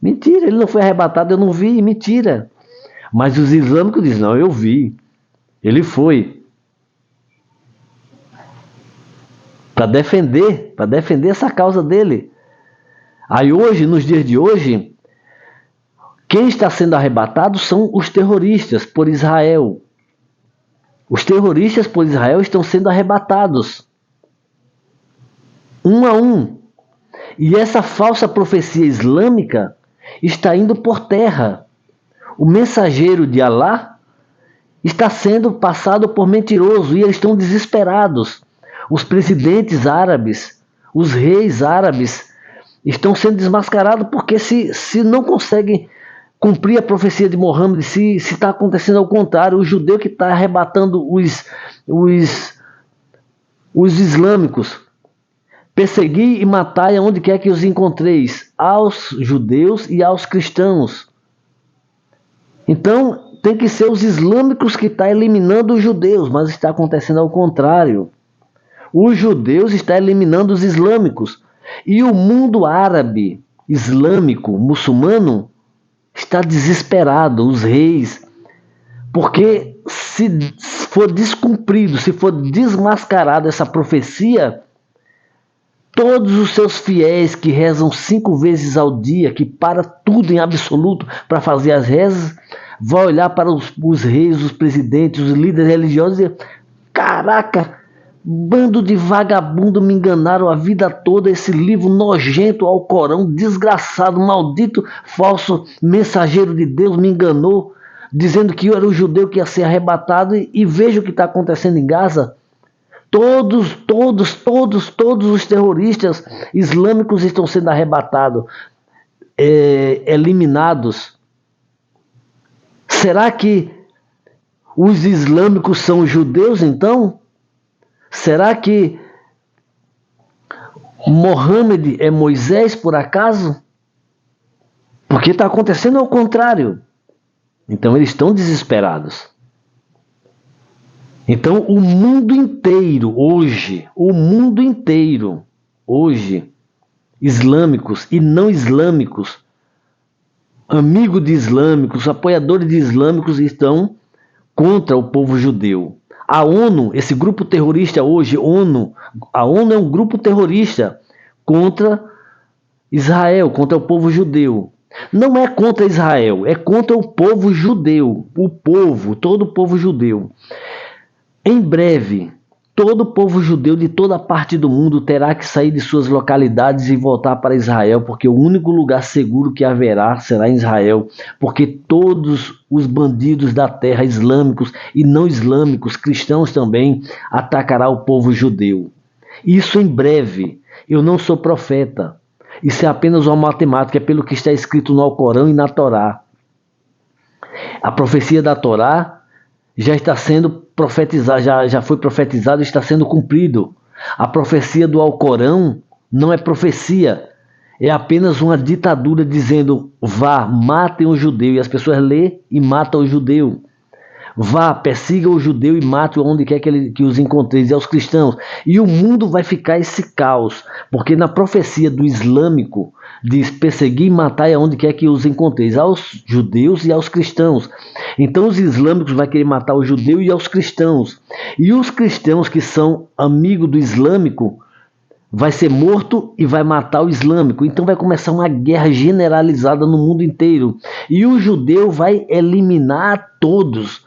Speaker 1: Mentira, ele não foi arrebatado, eu não vi, mentira. Mas os islâmicos dizem, não, eu vi. Ele foi. Para defender essa causa dele. Aí hoje, nos dias de hoje, quem está sendo arrebatado são os terroristas por Israel. Os terroristas por Israel estão sendo arrebatados. Um a um. E essa falsa profecia islâmica está indo por terra. O mensageiro de Allah está sendo passado por mentiroso e eles estão desesperados. Os presidentes árabes, os reis árabes estão sendo desmascarados porque se não conseguem cumprir a profecia de Mohammed, se está acontecendo ao contrário, o judeu que está arrebatando os islâmicos, persegui e matai aonde quer que os encontreis, aos judeus e aos cristãos. Então, tem que ser os islâmicos que estão eliminando os judeus, mas está acontecendo ao contrário. Os judeus estão eliminando os islâmicos. E o mundo árabe, islâmico, muçulmano, está desesperado, os reis. Porque se for descumprido, se for desmascarado essa profecia, todos os seus fiéis que rezam 5 vezes ao dia, que para tudo em absoluto para fazer as rezas, vão olhar para os reis, os presidentes, os líderes religiosos e dizer, caraca, bando de vagabundo, me enganaram a vida toda, esse livro nojento ao Corão, desgraçado, maldito, falso mensageiro de Deus me enganou, dizendo que eu era o judeu que ia ser arrebatado e veja o que está acontecendo em Gaza. Todos os terroristas islâmicos estão sendo arrebatados, eliminados. Será que os islâmicos são judeus então? Será que Mohammed é Moisés por acaso? Porque está acontecendo ao contrário. Então eles estão desesperados. Então o mundo inteiro hoje, islâmicos e não islâmicos, amigos de islâmicos, apoiadores de islâmicos estão contra o povo judeu. A ONU, esse grupo terrorista hoje, a ONU é um grupo terrorista contra Israel, contra o povo judeu. Não é contra Israel, é contra o povo judeu, todo o povo judeu. Em breve, todo o povo judeu de toda parte do mundo terá que sair de suas localidades e voltar para Israel, porque o único lugar seguro que haverá será em Israel, porque todos os bandidos da terra, islâmicos e não islâmicos, cristãos também, atacará o povo judeu. Isso em breve. Eu não sou profeta. Isso é apenas uma matemática, é pelo que está escrito no Alcorão e na Torá. A profecia da Torá já está sendo profetizado, já foi profetizado e está sendo cumprido. A profecia do Alcorão não é profecia, é apenas uma ditadura dizendo: vá, matem o judeu, e as pessoas lêem e matam o judeu. Vá, persiga o judeu e mate onde quer que os encontreis, e aos cristãos. E o mundo vai ficar esse caos, porque na profecia do islâmico diz: perseguir e matar onde quer que os encontreis, aos judeus e aos cristãos. Então os islâmicos vão querer matar o judeu e aos cristãos. E os cristãos que são amigos do islâmico vai ser morto e vai matar o islâmico. Então vai começar uma guerra generalizada no mundo inteiro. E o judeu vai eliminar todos.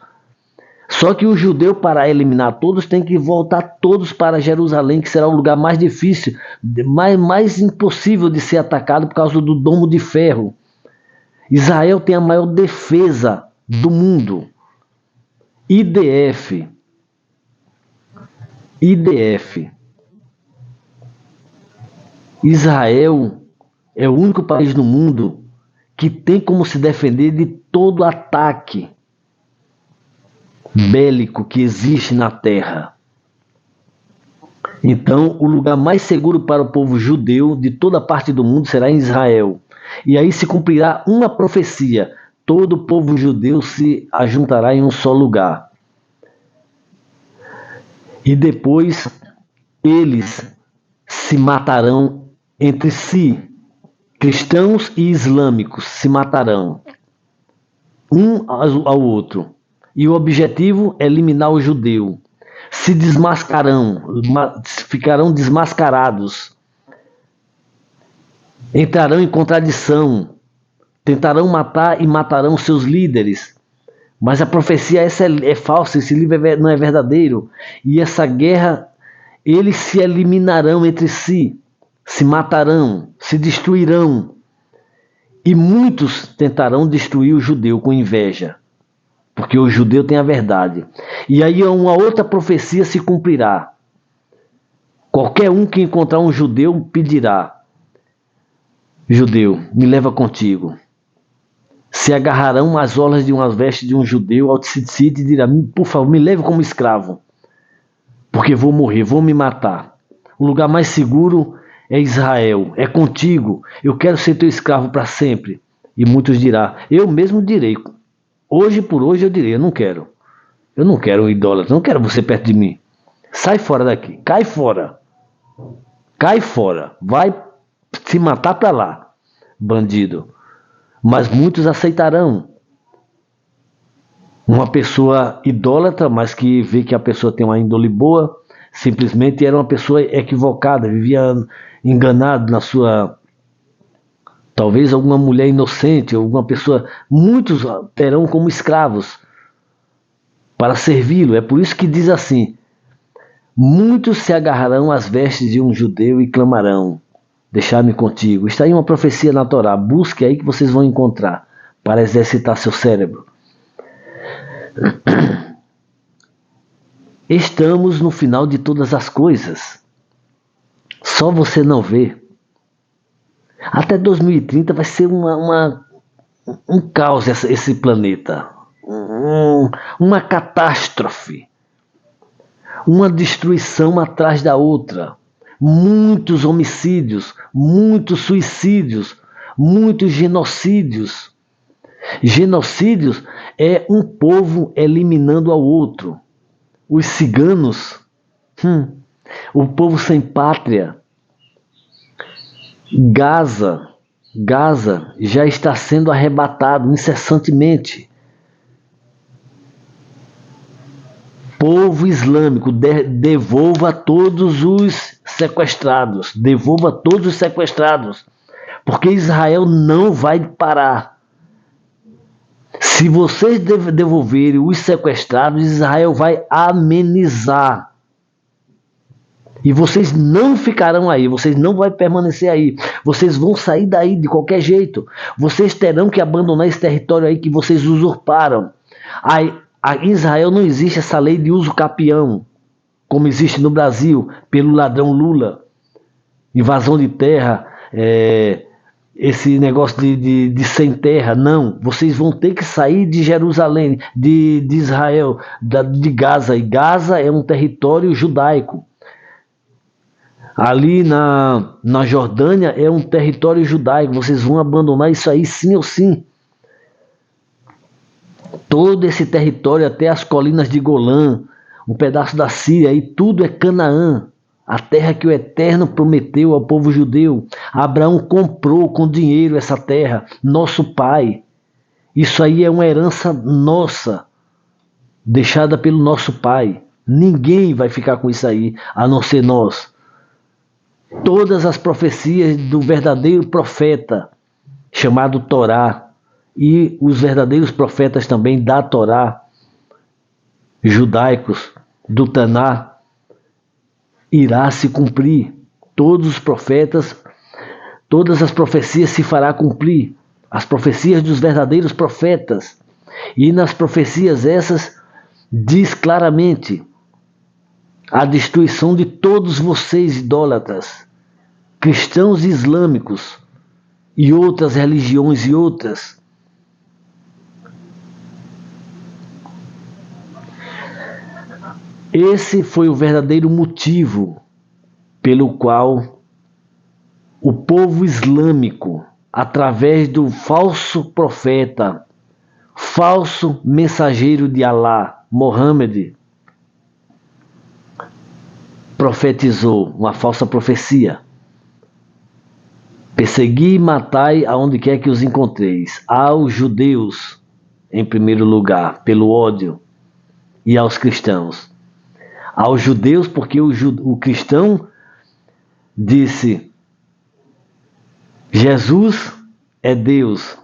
Speaker 1: Só que o judeu, para eliminar todos, tem que voltar todos para Jerusalém, que será o lugar mais difícil, mais impossível de ser atacado por causa do domo de ferro. Israel tem a maior defesa do mundo. IDF. Israel é o único país no mundo que tem como se defender de todo ataque bélico que existe na terra. Então, o lugar mais seguro para o povo judeu de toda parte do mundo será em Israel. E aí se cumprirá uma profecia: todo o povo judeu se ajuntará em um só lugar. E depois eles se matarão entre si. Cristãos e islâmicos se matarão um ao outro. E o objetivo é eliminar o judeu. Se desmascarão, ficarão desmascarados. Entrarão em contradição. Tentarão matar e matarão seus líderes. Mas a profecia essa é falsa, esse livro não é verdadeiro. E essa guerra, eles se eliminarão entre si. Se matarão, se destruirão. E muitos tentarão destruir o judeu com inveja. Porque o judeu tem a verdade. E aí uma outra profecia se cumprirá. Qualquer um que encontrar um judeu pedirá: judeu, me leva contigo. Se agarrarão às orlas de umas vestes de um judeu ao tzitzit e dirá: por favor, me leve como escravo. Porque vou morrer, vou me matar. O lugar mais seguro é Israel, é contigo. Eu quero ser teu escravo para sempre. E muitos dirão: eu mesmo direi. Hoje por hoje eu direi: eu não quero. Eu não quero um idólatra, não quero você perto de mim. Sai fora daqui, cai fora. Cai fora, vai se matar para lá, bandido. Mas muitos aceitarão. Uma pessoa idólatra, mas que vê que a pessoa tem uma índole boa, simplesmente era uma pessoa equivocada, vivia enganado na sua... Talvez alguma mulher inocente, alguma pessoa... Muitos terão como escravos para servi-lo. É por isso que diz assim: muitos se agarrarão às vestes de um judeu e clamarão: deixar-me contigo. Está aí uma profecia na Torá. Busque aí que vocês vão encontrar, para exercitar seu cérebro. Estamos no final de todas as coisas. Só você não vê. Até 2030 vai ser um caos esse planeta. Uma catástrofe. Uma destruição atrás da outra. Muitos homicídios, muitos suicídios, muitos genocídios. Genocídios é um povo eliminando ao outro. Os ciganos, o povo sem pátria. Gaza já está sendo arrebatado incessantemente. Povo islâmico, devolva todos os sequestrados. Devolva todos os sequestrados. Porque Israel não vai parar. Se vocês devolverem os sequestrados, Israel vai amenizar. E vocês não ficarão aí, vocês não vão permanecer aí. Vocês vão sair daí de qualquer jeito. Vocês terão que abandonar esse território aí que vocês usurparam. Em Israel não existe essa lei de uso capião, como existe no Brasil, pelo ladrão Lula. Invasão de terra, esse negócio de sem terra. Não, vocês vão ter que sair de Jerusalém, de Israel, de Gaza. E Gaza é um território judaico. Ali na Jordânia é um território judaico. Vocês vão abandonar isso aí sim ou sim. Todo esse território até as colinas de Golã, um pedaço da Síria, e tudo é Canaã. A terra que o Eterno prometeu ao povo judeu. Abraão comprou com dinheiro essa terra, nosso pai. Isso aí é uma herança nossa, deixada pelo nosso pai. Ninguém vai ficar com isso aí, a não ser nós. Todas as profecias do verdadeiro profeta, chamado Torá, e os verdadeiros profetas também da Torá, judaicos, do Taná, irá se cumprir. Todos os profetas, todas as profecias se fará cumprir. As profecias dos verdadeiros profetas. E nas profecias essas diz claramente a destruição de todos vocês idólatras, cristãos e islâmicos e outras religiões e outras. Esse foi o verdadeiro motivo pelo qual o povo islâmico, através do falso profeta, falso mensageiro de Alá, Mohammed, profetizou uma falsa profecia. Persegui e matai aonde quer que os encontreis, aos judeus, em primeiro lugar, pelo ódio, e aos cristãos. Aos judeus, porque o cristão disse: Jesus é Deus,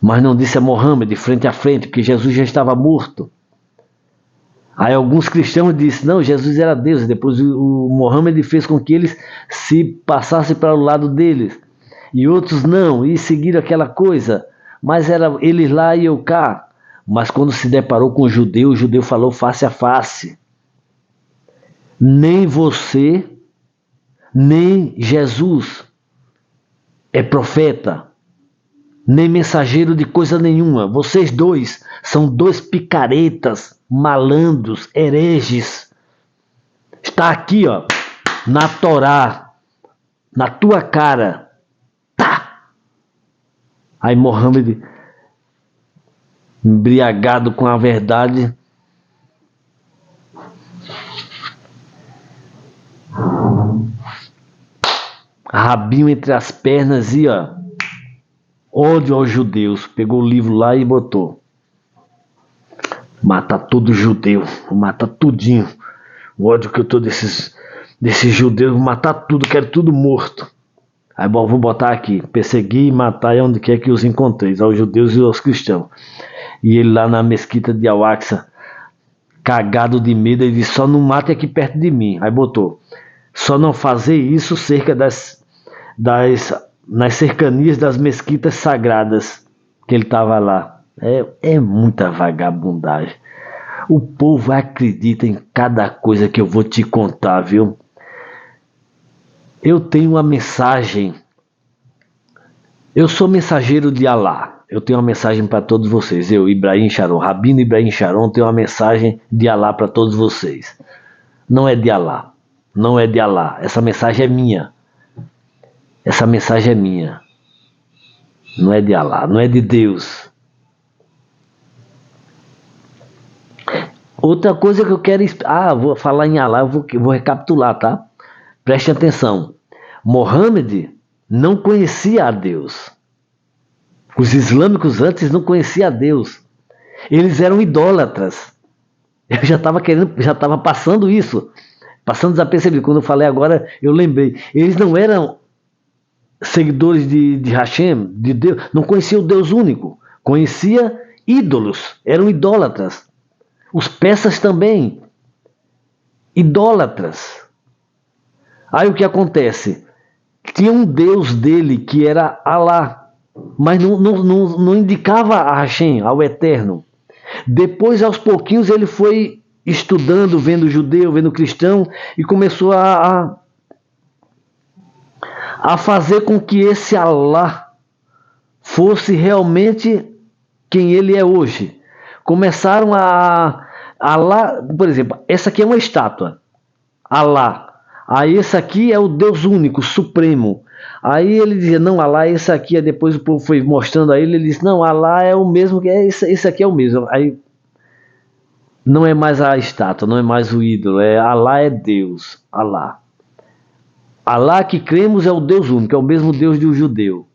Speaker 1: mas não disse a Mohammed frente a frente, porque Jesus já estava morto. Aí alguns cristãos disseram: não, Jesus era Deus, e depois o Mohammed fez com que eles se passassem para o lado deles, e outros não, e seguiram aquela coisa, mas era eles lá e eu cá. Mas quando se deparou com o judeu falou face a face: nem você, nem Jesus é profeta, nem mensageiro de coisa nenhuma. Vocês dois são dois picaretas, malandros, hereges. Está aqui, ó, na Torá, na tua cara. Tá! Aí Mohammed, embriagado com a verdade, rabinho entre as pernas e ó, ódio aos judeus. Pegou o livro lá e botou: mata todo judeu, vou matar tudinho. O ódio que eu tô desses judeus, vou matar tudo, quero tudo morto. Aí bom, vou botar aqui: persegui e matai onde quer que os encontreis, aos judeus e aos cristãos. E ele lá na mesquita de Al-Aqsa, cagado de medo, ele disse: só não mate aqui perto de mim. Aí botou: só não fazer isso cerca nas cercanias das mesquitas sagradas, que ele estava lá. É muita vagabundagem. O povo acredita em cada coisa que eu vou te contar, viu? Eu tenho uma mensagem. Eu sou mensageiro de Alá. Eu tenho uma mensagem para todos vocês. Eu, Ibrahim Sharon, Rabino Ibrahim Sharon, tenho uma mensagem de Alá para todos vocês. Não é de Alá. Não é de Alá. Essa mensagem é minha. Essa mensagem é minha. Não é de Alá. Não é de Deus. Outra coisa que eu quero... vou falar em Alá, eu vou recapitular, tá? Preste atenção. Mohammed não conhecia a Deus. Os islâmicos antes não conheciam a Deus. Eles eram idólatras. Eu já estava passando isso. Passando desapercebido. Quando eu falei agora, eu lembrei. Eles não eram seguidores de Hashem, de Deus. Não conheciam o Deus único. Conhecia ídolos. Eram idólatras. Os persas também. Idólatras. Aí o que acontece? Tinha um Deus dele que era Alá, mas não indicava a Hashem, ao Eterno. Depois, aos pouquinhos, ele foi estudando, vendo judeu, vendo cristão, e começou a fazer com que esse Allah fosse realmente quem ele é hoje. Começaram Allah, por exemplo, essa aqui é uma estátua, Allah. Aí esse aqui é o Deus único, supremo. Aí ele dizia, não, Allah é esse aqui. Aí depois o povo foi mostrando a ele disse, não, Allah é o mesmo, que esse aqui é o mesmo. Aí não é mais a estátua, não é mais o ídolo, Allah é Deus, Allah. Allah que cremos é o Deus único, é o mesmo Deus do judeu.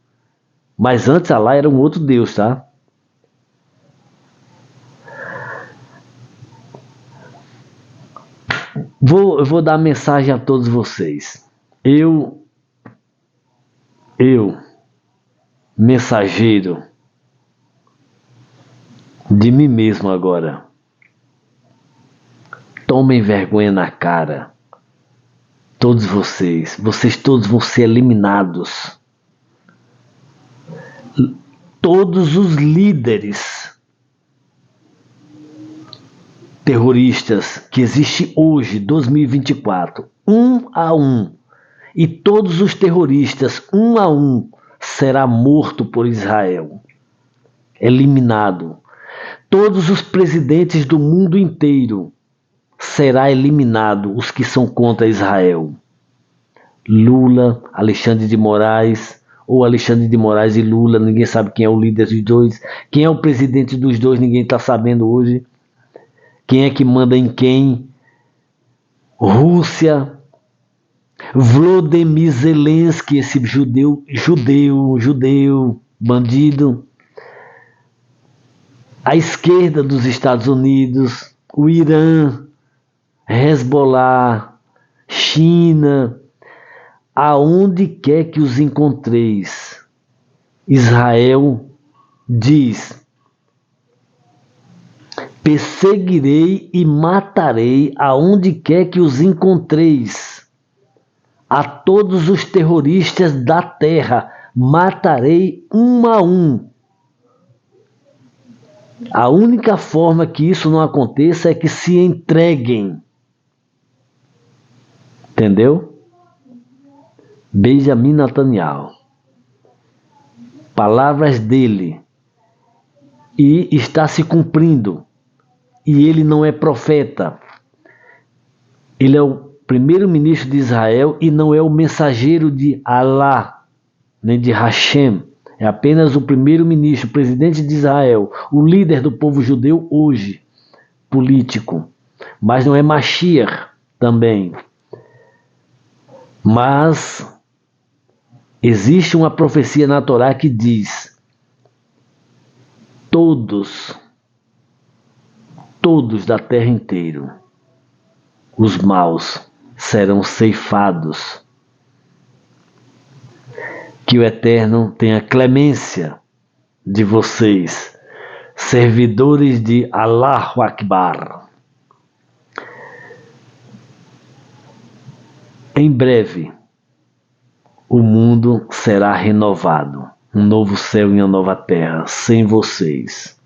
Speaker 1: Mas antes Allah era um outro Deus, tá? Eu vou dar mensagem a todos vocês. Eu, mensageiro de mim mesmo agora, tomem vergonha na cara. Todos vocês todos vão ser eliminados. Todos os líderes terroristas que existem hoje, 2024, um a um, e todos os terroristas, um a um, será morto por Israel, eliminado. Todos os presidentes do mundo inteiro será eliminado, os que são contra Israel. Lula, Alexandre de Moraes, ou Alexandre de Moraes e Lula, ninguém sabe quem é o líder dos dois, quem é o presidente dos dois, ninguém está sabendo hoje. Quem é que manda em quem? Rússia, Volodymyr Zelensky, esse judeu, bandido. A esquerda dos Estados Unidos, o Irã, Hezbollah, China, aonde quer que os encontreis, Israel diz: perseguirei e matarei aonde quer que os encontreis. A todos os terroristas da terra matarei um a um. A única forma que isso não aconteça é que se entreguem. Entendeu? Benjamin Netanyahu. Palavras dele. E está se cumprindo. E ele não é profeta. Ele é o primeiro-ministro de Israel e não é o mensageiro de Allah, nem de Hashem. É apenas o primeiro-ministro, o presidente de Israel, o líder do povo judeu hoje, político. Mas não é Mashiach também. Mas existe uma profecia na Torá que diz: todos da terra inteira, os maus, serão ceifados. Que o Eterno tenha clemência de vocês, servidores de Allahu Akbar. Em breve, o mundo será renovado, um novo céu e uma nova terra, sem vocês.